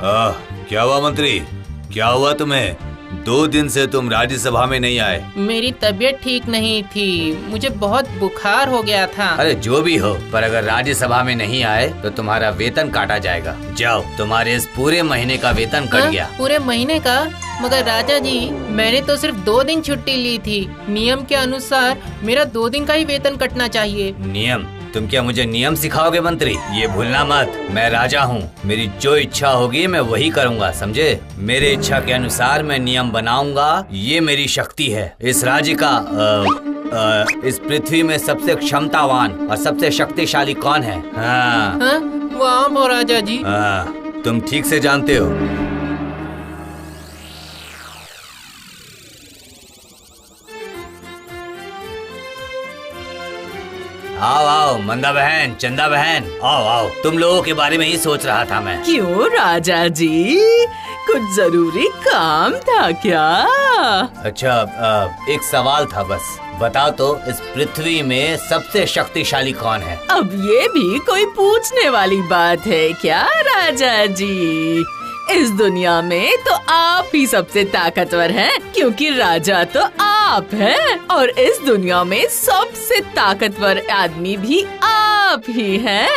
क्या हुआ मंत्री, क्या हुआ तुम्हें? 2 दिन से तुम राज्यसभा में नहीं आए। मेरी तबीयत ठीक नहीं थी, मुझे बहुत बुखार हो गया था। अरे जो भी हो, पर अगर राज्यसभा में नहीं आए तो तुम्हारा वेतन काटा जाएगा। जाओ, तुम्हारे इस पूरे महीने का वेतन कट गया। पूरे महीने का? मगर राजा जी, मैंने तो सिर्फ 2 दिन छुट्टी ली थी। नियम के अनुसार मेरा 2 दिन का ही वेतन कटना चाहिए। नियम? तुम क्या मुझे नियम सिखाओगे मंत्री? ये भूलना मत, मैं राजा हूँ। मेरी जो इच्छा होगी मैं वही करूँगा, समझे? मेरे इच्छा के अनुसार मैं नियम बनाऊंगा, ये मेरी शक्ति है। इस राज्य का इस पृथ्वी में सबसे क्षमतावान और सबसे शक्तिशाली कौन है? हाँ, वो आप हो राजा जी। तुम ठीक से जानते हो। आओ आओ मंदा बहन, चंदा बहन, आओ आओ। तुम लोगों के बारे में ही सोच रहा था मैं। क्यों राजा जी, कुछ जरूरी काम था क्या? अच्छा, एक सवाल था बस। बताओ तो, इस पृथ्वी में सबसे शक्तिशाली कौन है? अब ये भी कोई पूछने वाली बात है क्या राजा जी? इस दुनिया में तो आप ही सबसे ताकतवर हैं, क्योंकि राजा तो आप हैं, और इस दुनिया में सबसे ताकतवर आदमी भी आप ही हैं।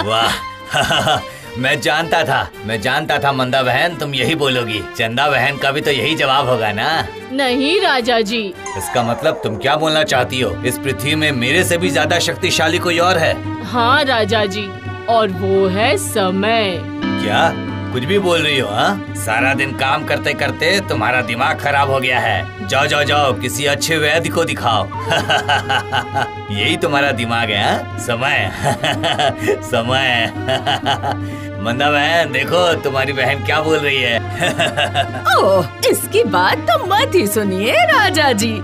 वाह मैं जानता था मंदा बहन तुम यही बोलोगी। चंदा बहन का भी तो यही जवाब होगा ना? नहीं राजा जी। इसका मतलब तुम क्या बोलना चाहती हो? इस पृथ्वी में मेरे से भी ज्यादा शक्तिशाली कोई और है? हाँ राजा जी, और वो है समय। क्या कुछ भी बोल रही हो? हाँ, सारा दिन काम करते करते तुम्हारा दिमाग खराब हो गया है। जाओ जाओ जाओ, किसी अच्छे वैद्य को दिखाओ। यही तुम्हारा दिमाग है? हाँ? समय। समय। मंदा बहन देखो, तुम्हारी बहन क्या बोल रही है। ओह, इसकी बात तो मत ही सुनिए राजा जी।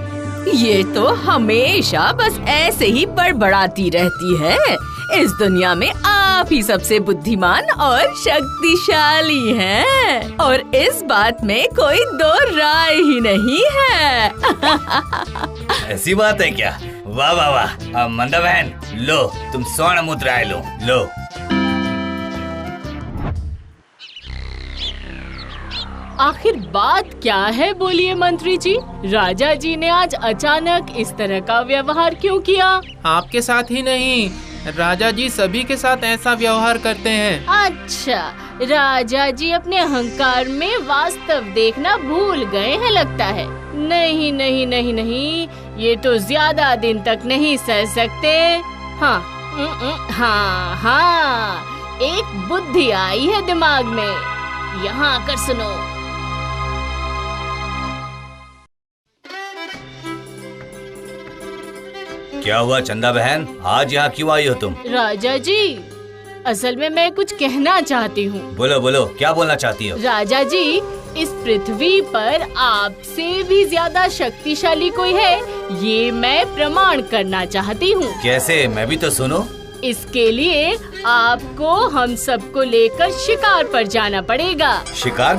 ये तो हमेशा बस ऐसे ही बड़बड़ाती रहती है। इस दुनिया में आप ही सबसे बुद्धिमान और शक्तिशाली हैं, और इस बात में कोई दो राय ही नहीं है। ऐसी बात है क्या? वाह वाह वाह। मंदा बहन लो, तुम स्वर्ण मुद्राएं लो। आखिर बात क्या है, बोलिए मंत्री जी। राजा जी ने आज अचानक इस तरह का व्यवहार क्यों किया? आपके साथ ही नहीं, राजा जी सभी के साथ ऐसा व्यवहार करते हैं। अच्छा, राजा जी अपने अहंकार में वास्तव देखना भूल गए हैं लगता है। नहीं नहीं नहीं नहीं, ये तो ज्यादा दिन तक नहीं सह सकते। हाँ हाँ हाँ, एक बुद्धि आई है दिमाग में, यहाँ आकर सुनो। क्या हुआ चंदा बहन, आज यहाँ क्यों आई हो तुम? राजा जी, असल में मैं कुछ कहना चाहती हूँ। बोलो बोलो, क्या बोलना चाहती हो? राजा जी, इस पृथ्वी पर आपसे भी ज्यादा शक्तिशाली कोई है, ये मैं प्रमाण करना चाहती हूँ। कैसे? मैं भी तो सुनो। इसके लिए आपको हम सबको लेकर शिकार पर जाना पड़ेगा। शिकार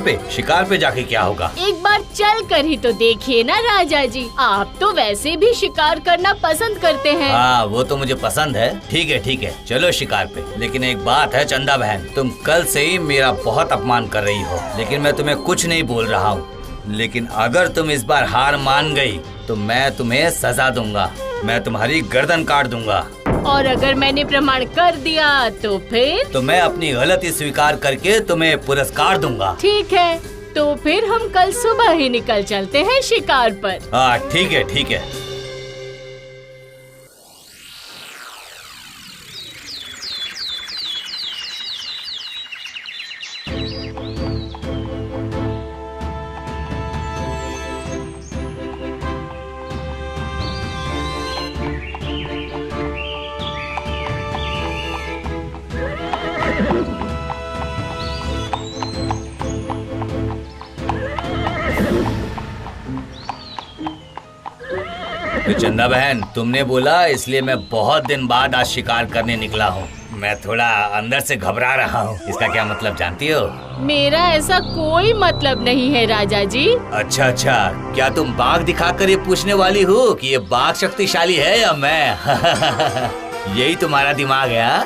पे जाके क्या होगा? एक बार चल कर ही तो देखिए ना राजा जी, आप तो वैसे भी शिकार करना पसंद करते हैं। हाँ, वो तो मुझे पसंद है। ठीक है, चलो शिकार पे। लेकिन एक बात है चंदा बहन, तुम कल से ही मेरा बहुत अपमान कर रही हो, लेकिन मैं तुम्हें कुछ नहीं बोल रहा हूँ। लेकिन अगर तुम इस बार हार मान गई तो मैं तुम्हें सजा दूंगा, मैं तुम्हारी गर्दन काट दूंगा। और अगर मैंने प्रमाण कर दिया तो फिर? तो मैं अपनी गलती स्वीकार करके तुम्हें पुरस्कार दूंगा। ठीक है, तो फिर हम कल सुबह ही निकल चलते हैं शिकार पर। हाँ ठीक है। चंदा बहन, तुमने बोला इसलिए मैं बहुत दिन बाद आज शिकार करने निकला हूँ। मैं थोड़ा अंदर से घबरा रहा हूँ। इसका क्या मतलब जानती हो? मेरा ऐसा कोई मतलब नहीं है राजा जी। अच्छा, क्या तुम बाघ दिखाकर ये पूछने वाली हो कि ये बाघ शक्तिशाली है या मैं? यही तुम्हारा दिमाग है हाँ?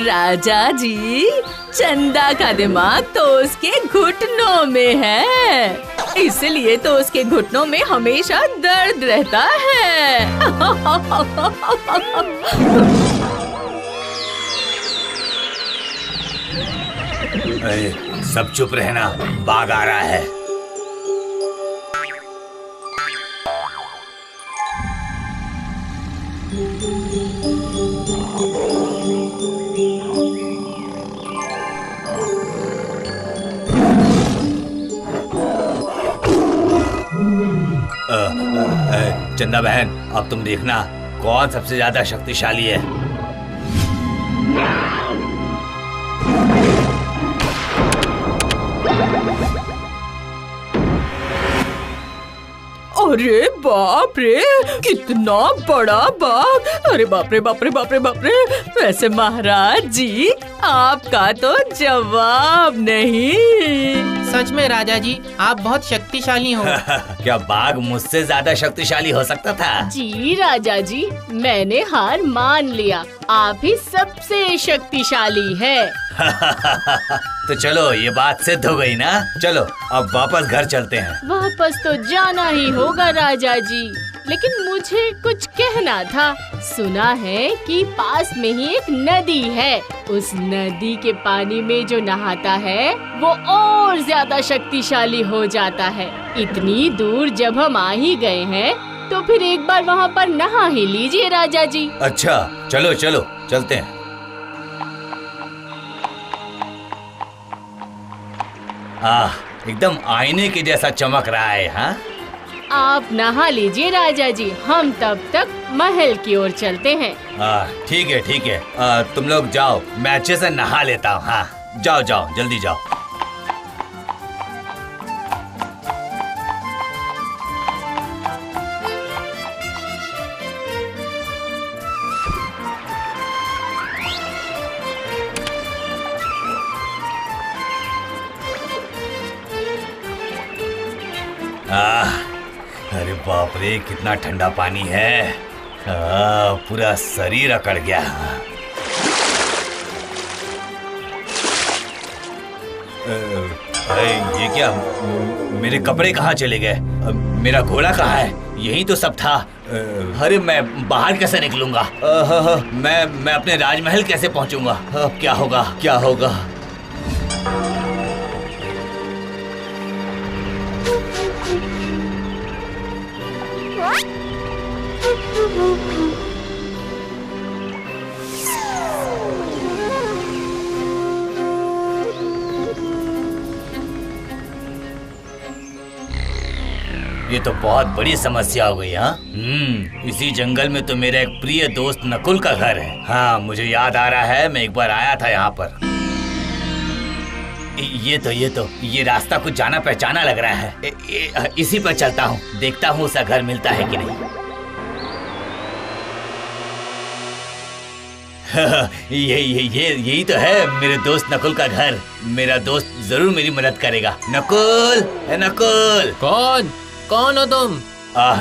राजा जी, चंदा का दिमाग तो उसके घुटनों में है, इसलिए तो उसके घुटनों में हमेशा दर्द रहता है। अरे, सब चुप रहना, बाघ आ रहा है। चंदा बहन, अब तुम देखना कौन सबसे ज्यादा शक्तिशाली है। अरे बाप रे, कितना बड़ा बाघ! अरे बाप रे बाप रे बाप रे बाप रे! वैसे महाराज जी, आपका तो जवाब नहीं। सच में राजा जी, आप बहुत शक्तिशाली हो। क्या बाघ मुझसे ज्यादा शक्तिशाली हो सकता था? जी राजा जी, मैंने हार मान लिया, आप ही सबसे शक्तिशाली है। तो चलो, ये बात सिद्ध हो गई ना। चलो अब वापस घर चलते हैं। वापस तो जाना ही होगा राजा जी, लेकिन मुझे कुछ कहना था। सुना है कि पास में ही एक नदी है, उस नदी के पानी में जो नहाता है वो और ज्यादा शक्तिशाली हो जाता है। इतनी दूर जब हम आ ही गए हैं तो फिर एक बार वहाँ पर नहा ही लीजिए राजा जी। अच्छा, चलो चलो चलते हैं। एकदम आईने के जैसा चमक रहा है। हाँ, आप नहा लीजिए राजा जी, हम तब तक महल की ओर चलते हैं। ठीक है ठीक है, तुम लोग जाओ, मैं अच्छे से नहा लेता हूँ। हाँ, जाओ जाओ, जल्दी जाओ। अरे बाप रे, कितना ठंडा पानी है। पूरा शरीर अकड़ गया। ये क्या, मेरे कपड़े कहाँ चले गए? मेरा घोड़ा कहाँ है? यही तो सब था। अरे मैं बाहर कैसे निकलूंगा? मैं अपने राजमहल कैसे पहुंचूंगा? क्या होगा क्या होगा? ये तो बहुत बड़ी समस्या हो गई। हाँ, इसी जंगल में तो मेरा एक प्रिय दोस्त नकुल का घर है। हाँ, मुझे याद आ रहा है, मैं एक बार आया था यहाँ पर। ये रास्ता कुछ जाना पहचाना लग रहा है। इसी पर चलता हूँ, देखता हूँ उसका घर मिलता है कि नहीं। यही तो है मेरे दोस्त नकुल का घर। मेरा दोस्त जरूर मेरी मदद करेगा। नकुल, नकुल। कौन हो तुम?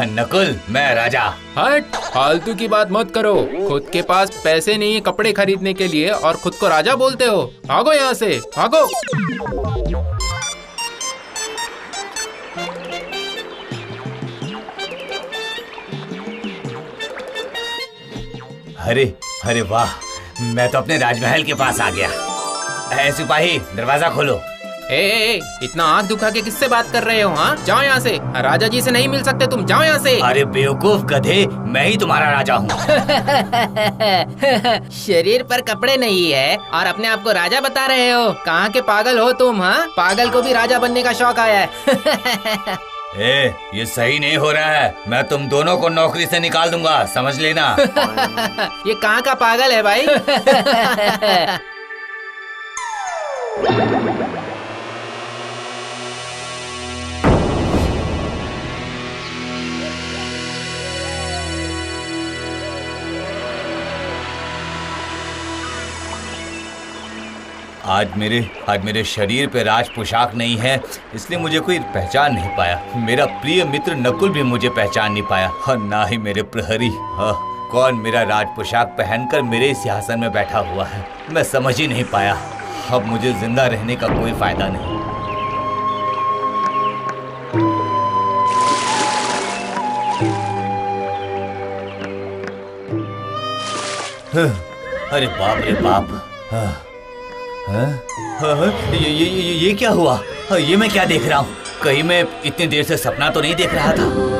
नकुल, मैं राजा। हट, फालतू की बात मत करो। खुद के पास पैसे नहीं है कपड़े खरीदने के लिए और खुद को राजा बोलते हो। भागो यहाँ से, भागो। अरे वाह, मैं तो अपने राजमहल के पास आ गया। सिपाही, दरवाजा खोलो। ए, इतना आँख दुखा के किससे बात कर रहे हो? हाँ, जाओ यहाँ से। राजा जी से नहीं मिल सकते तुम, जाओ यहाँ से। अरे बेवकूफ गधे, मैं ही तुम्हारा राजा हूँ। शरीर पर कपड़े नहीं है और अपने आप को राजा बता रहे हो? कहाँ के पागल हो तुम? हाँ, पागल को भी राजा बनने का शौक आया है। ये सही नहीं हो रहा है। मैं तुम दोनों को नौकरी से निकाल दूंगा, समझ लेना। ये कहाँ का पागल है भाई? आज मेरे शरीर पे राज पोशाक नहीं है, इसलिए मुझे कोई पहचान नहीं पाया। मेरा प्रिय मित्र नकुल भी मुझे पहचान नहीं पाया, और ना ही मेरे प्रहरी। कौन मेरा राज पोशाक पहनकर मेरे सिंहासन में बैठा हुआ है, मैं समझ ही नहीं पाया। अब मुझे जिंदा रहने का कोई फायदा नहीं। अरे बाप रे बाप। ये क्या हुआ? ये मैं क्या देख रहा हूँ? कहीं मैं इतनी देर से सपना तो नहीं देख रहा था?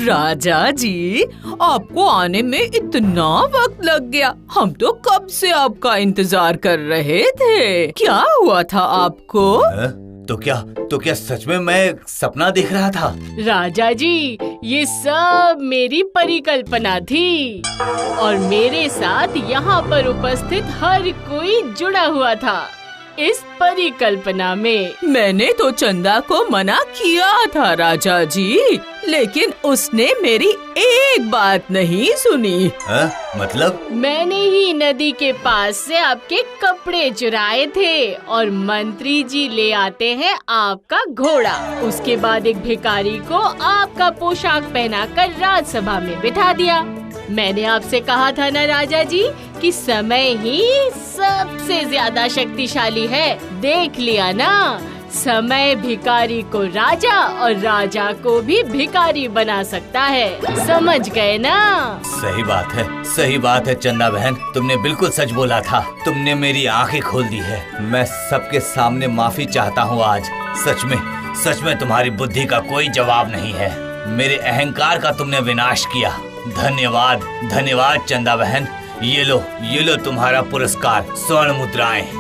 राजा जी, आपको आने में इतना वक्त लग गया। हम तो कब से आपका इंतजार कर रहे थे। क्या हुआ था आपको? तो क्या सच में मैं सपना देख रहा था? राजा जी, ये सब मेरी परिकल्पना थी और मेरे साथ यहाँ पर उपस्थित हर कोई जुड़ा हुआ था इस परिकल्पना में। मैंने तो चंदा को मना किया था राजा जी, लेकिन उसने मेरी एक बात नहीं सुनी। मतलब? मैंने ही नदी के पास से आपके कपड़े चुराए थे और मंत्री जी ले आते हैं आपका घोड़ा। उसके बाद एक भिखारी को आपका पोशाक पहनाकर राजसभा में बिठा दिया। मैंने आपसे कहा था ना राजा जी कि समय ही सबसे ज्यादा शक्तिशाली है। देख लिया ना, समय भिखारी को राजा और राजा को भी भिखारी बना सकता है। समझ गए ना? सही बात है चंदा बहन, तुमने बिल्कुल सच बोला था। तुमने मेरी आंखें खोल दी है। मैं सबके सामने माफी चाहता हूँ आज। सच में तुम्हारी बुद्धि का कोई जवाब नहीं है। मेरे अहंकार का तुमने विनाश किया। धन्यवाद चंदा बहन। ये लो तुम्हारा पुरस्कार, स्वर्ण मुद्राएं।